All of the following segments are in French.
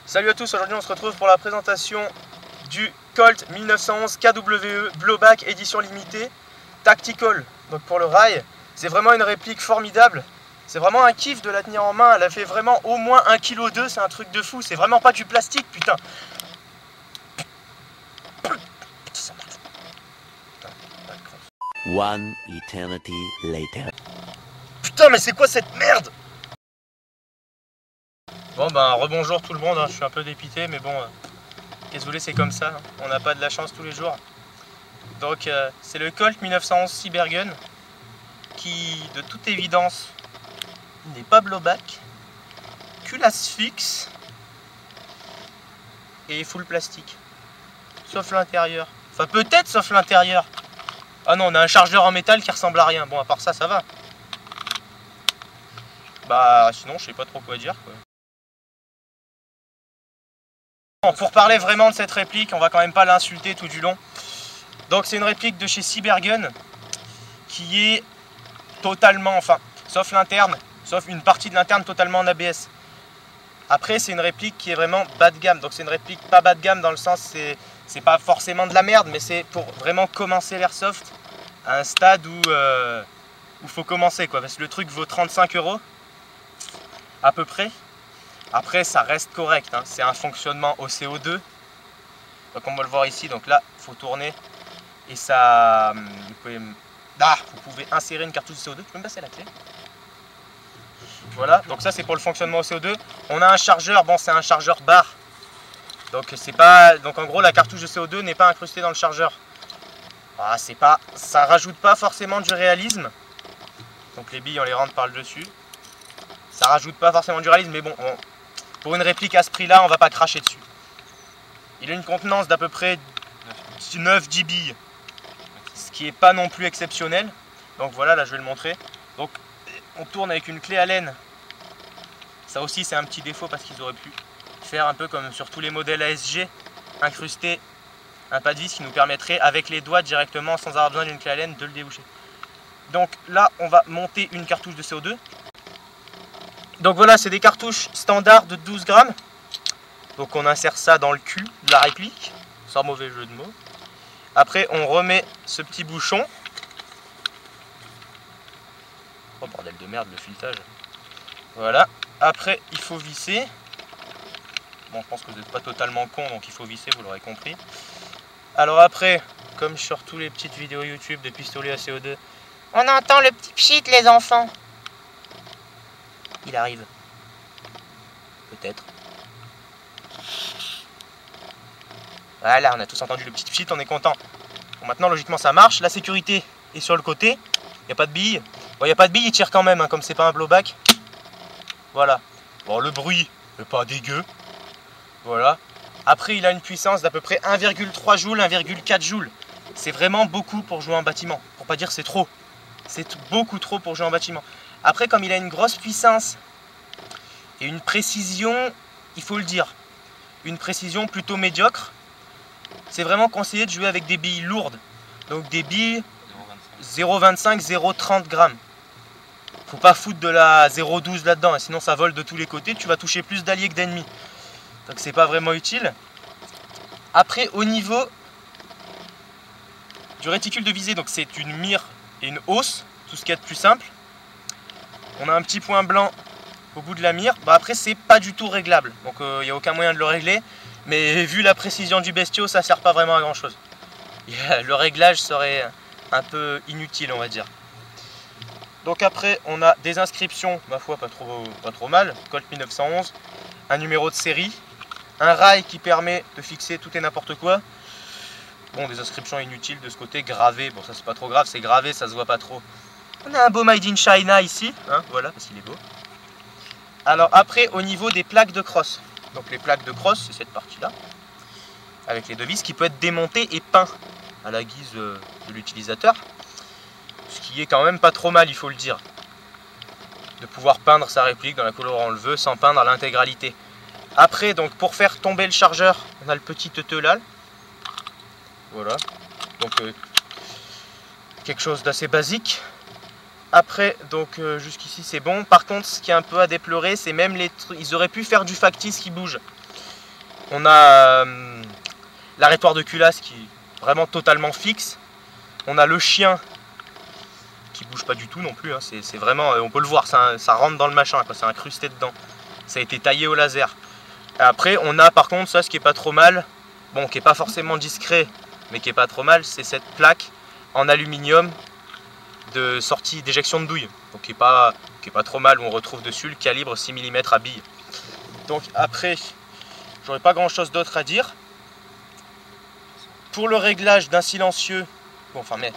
Salut à tous, aujourd'hui on se retrouve pour la présentation du Colt 1911 KWE Blowback édition limitée Tactical. Donc pour le rail, c'est vraiment une réplique formidable. C'est vraiment un kiff de la tenir en main, elle a fait vraiment au moins 1,2 kg, c'est un truc de fou, c'est vraiment pas du plastique, putain. One eternity later. Putain, mais c'est quoi cette merde? Bon ben rebonjour tout le monde, hein. Je suis un peu dépité mais bon, qu'est-ce que vous voulez, c'est comme ça, hein. On n'a pas de la chance tous les jours. Donc c'est le Colt 1911 Cybergun qui de toute évidence n'est pas blowback, culasse fixe et full plastique. Sauf l'intérieur. Enfin peut-être sauf l'intérieur. Ah non, on a un chargeur en métal qui ressemble à rien. Bon à part ça, ça va. Bah sinon je sais pas trop quoi dire quoi. Bon, pour parler vraiment de cette réplique, on va quand même pas l'insulter tout du long. Donc c'est une réplique de chez Cybergun qui est totalement, enfin, sauf l'interne, sauf une partie de l'interne totalement en ABS. Après c'est une réplique qui est vraiment bas de gamme. Donc c'est une réplique pas bas de gamme dans le sens c'est pas forcément de la merde, mais c'est pour vraiment commencer l'airsoft à un stade où faut commencer quoi. Parce que le truc vaut 35 € à peu près. Après ça reste correct, hein. C'est un fonctionnement au CO2. Donc on va le voir ici, donc là il faut tourner et ça... vous pouvez insérer une cartouche de CO2, tu peux me passer la clé? Voilà, donc ça c'est pour le fonctionnement au CO2. On a un chargeur, bon c'est un chargeur barre. Donc c'est pas... Donc en gros la cartouche de CO2 n'est pas incrustée dans le chargeur. Ah, c'est pas... Ça rajoute pas forcément du réalisme. Donc les billes on les rentre par le dessus. Ça rajoute pas forcément du réalisme, mais bon, pour une réplique à ce prix-là, on va pas cracher dessus. Il a une contenance d'à peu près 9-10 billes, ce qui est pas non plus exceptionnel. Donc voilà, là je vais le montrer. Donc on tourne avec une clé Allen. Ça aussi c'est un petit défaut parce qu'ils auraient pu faire un peu comme sur tous les modèles ASG, incruster un pas de vis qui nous permettrait avec les doigts directement, sans avoir besoin d'une clé Allen, de le déboucher. Donc là on va monter une cartouche de CO2. Donc voilà, c'est des cartouches standards de 12 grammes. Donc on insère ça dans le cul de la réplique, sans mauvais jeu de mots. Après on remet ce petit bouchon. Oh bordel de merde, le filetage. Voilà. Après il faut visser. Bon, je pense que vous n'êtes pas totalement con, donc il faut visser, vous l'aurez compris. Alors après, comme sur toutes les petites vidéos YouTube de pistolets à CO2, on entend le petit pchit les enfants. Il arrive. Peut-être. Voilà, on a tous entendu le petit pchit, on est content. Bon, maintenant, logiquement, ça marche. La sécurité est sur le côté. Il n'y a pas de billes. Bon, il n'y a pas de billes, il tire quand même, hein, comme c'est pas un blowback. Voilà. Bon, le bruit n'est pas dégueu. Voilà. Après, il a une puissance d'à peu près 1,3 joules, 1,4 joules. C'est vraiment beaucoup pour jouer en bâtiment. Pour pas dire c'est trop. C'est beaucoup trop pour jouer en bâtiment. Après, comme il a une grosse puissance et une précision, il faut le dire, une précision plutôt médiocre, c'est vraiment conseillé de jouer avec des billes lourdes. Donc des billes 0,25, 0,30 grammes. Faut pas foutre de la 0,12 là-dedans, hein, sinon ça vole de tous les côtés, tu vas toucher plus d'alliés que d'ennemis. Donc c'est pas vraiment utile. Après, au niveau du réticule de visée, donc c'est une mire et une hausse, tout ce qu'il y a de plus simple. On a un petit point blanc au bout de la mire. Bah après c'est pas du tout réglable, donc il n'y a aucun moyen de le régler. Mais vu la précision du bestiau, ça sert pas vraiment à grand chose. Le réglage serait un peu inutile, on va dire. Donc après on a des inscriptions, ma foi pas trop mal. Colt 1911, un numéro de série, un rail qui permet de fixer tout et n'importe quoi. Bon, des inscriptions inutiles de ce côté, gravé. Bon ça c'est pas trop grave, c'est gravé, ça se voit pas trop. On a un beau Made in China ici, hein, voilà, parce qu'il est beau. Alors après, au niveau des plaques de crosse. Donc les plaques de crosse, c'est cette partie-là, avec les deux vis, qui peut être démontée et peint à la guise de l'utilisateur. Ce qui est quand même pas trop mal, il faut le dire. De pouvoir peindre sa réplique dans la couleur où on le veut, sans peindre l'intégralité. Après, donc pour faire tomber le chargeur, on a le petit teuteux là. Voilà. Donc quelque chose d'assez basique. Après, donc jusqu'ici c'est bon. Par contre, ce qui est un peu à déplorer, c'est même les trucs. Ils auraient pu faire du factice qui bouge. On a l'arrêtoir de culasse qui est vraiment totalement fixe. On a le chien qui bouge pas du tout non plus, hein. C'est vraiment, on peut le voir, ça rentre dans le machin, c'est incrusté dedans. Ça a été taillé au laser. Et après on a par contre ça, ce qui est pas trop mal, bon qui est pas forcément discret, mais qui est pas trop mal, c'est cette plaque en aluminium de sortie d'éjection de douille. Donc qui est pas trop mal, où on retrouve dessus le calibre 6 mm à bille. Donc après, j'aurais pas grand chose d'autre à dire. Pour le réglage d'un silencieux, bon enfin mais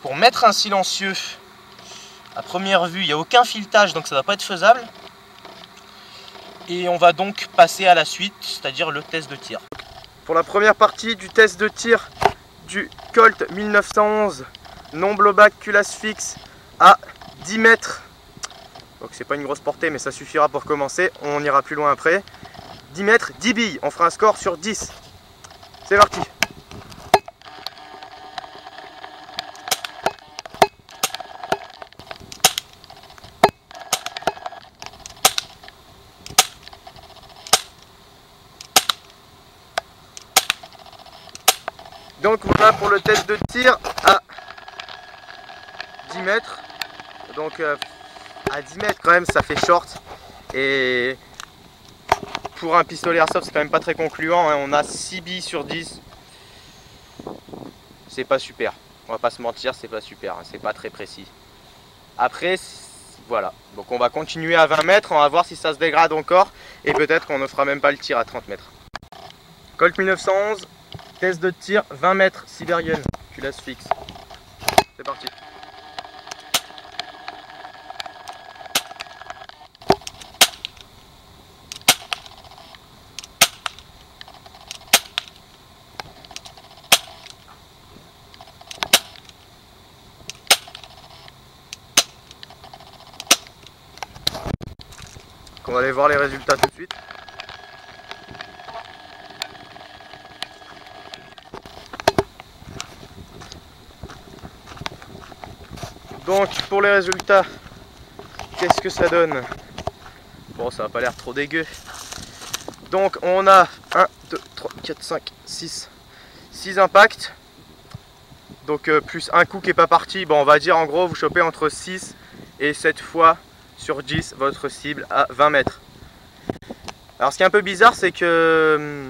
pour mettre un silencieux, à première vue, il n'y a aucun filetage, donc ça ne va pas être faisable. Et on va donc passer à la suite, c'est-à-dire le test de tir. Pour la première partie du test de tir du Colt 1911 non blowback culasse fixe à 10 mètres. Donc c'est pas une grosse portée, mais ça suffira pour commencer. On ira plus loin après. 10 mètres, 10 billes. On fera un score sur 10. C'est parti. Donc voilà pour le test de tir à 10 mètres. Donc à 10 mètres quand même ça fait short. Et pour un pistolet airsoft c'est quand même pas très concluant, hein. On a 6 billes sur 10. C'est pas super. On va pas se mentir, c'est pas super, hein. C'est pas très précis. Après voilà. Donc on va continuer à 20 mètres. On va voir si ça se dégrade encore. Et peut-être qu'on ne fera même pas le tir à 30 mètres. Colt 1911. Test de tir, 20 mètres, Siberian, culasse fixe. C'est parti. On va aller voir les résultats tout de suite. Donc pour les résultats, qu'est-ce que ça donne? Bon, ça n'a pas l'air trop dégueu. Donc on a 1, 2, 3, 4, 5, 6 impacts. Donc plus un coup qui n'est pas parti. Bon, on va dire en gros vous chopez entre 6 et 7 fois sur 10 votre cible à 20 mètres. Alors ce qui est un peu bizarre, c'est que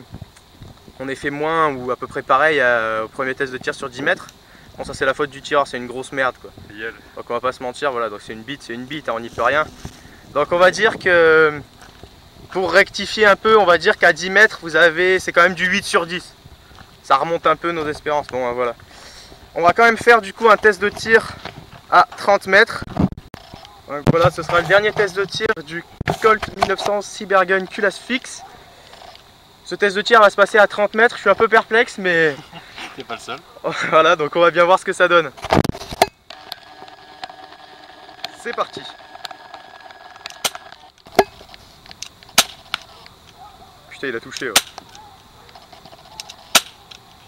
on ait fait moins ou à peu près pareil au premier test de tir sur 10 mètres. Bon, ça c'est la faute du tireur, c'est une grosse merde quoi. Donc on va pas se mentir, voilà, donc c'est une bite, hein, on n'y peut rien. Donc on va dire que pour rectifier un peu, on va dire qu'à 10 mètres vous avez, c'est quand même du 8 sur 10. Ça remonte un peu nos espérances. Bon voilà. On va quand même faire du coup un test de tir à 30 mètres. Donc voilà, ce sera le dernier test de tir du Colt 1900 Cybergun culasse fixe. Ce test de tir va se passer à 30 mètres, je suis un peu perplexe mais... T'es pas le seul. Voilà, donc on va bien voir ce que ça donne. C'est parti. Putain, il a touché. Ouais.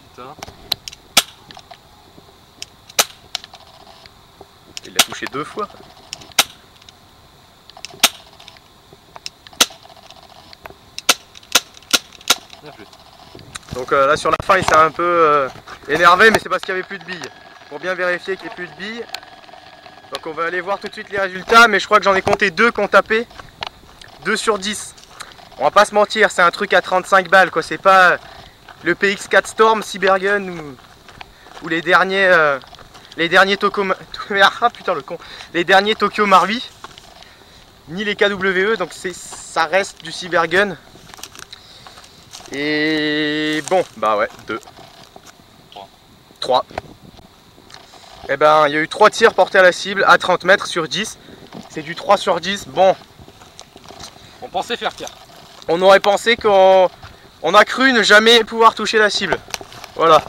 Putain. Il l'a touché 2 fois. Donc là sur la fin il s'est un peu énervé, mais c'est parce qu'il n'y avait plus de billes. Pour bien vérifier qu'il n'y ait plus de billes. Donc on va aller voir tout de suite les résultats, mais je crois que j'en ai compté 2 qui ont tapé. 2 sur 10. On va pas se mentir, c'est un truc à 35 balles quoi, c'est pas le PX4 Storm, Cybergun ou les derniers Tokyo les derniers Tokyo Marui, ni les KWE, donc ça reste du Cybergun. Et bon, bah ouais, 2. 3. Et ben, il y a eu 3 tirs portés à la cible à 30 mètres sur 10. C'est du 3 sur 10. Bon. On pensait faire pire. On aurait pensé qu'on a cru ne jamais pouvoir toucher la cible. Voilà.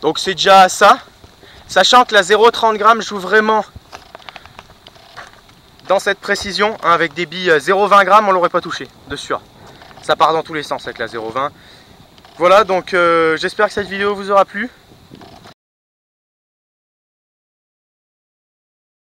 Donc c'est déjà ça. Sachant que la 0,30 g joue vraiment dans cette précision, hein, avec des billes 0,20 g, on l'aurait pas touché, de sûr. Ça part dans tous les sens avec la 0,20. Voilà, donc j'espère que cette vidéo vous aura plu.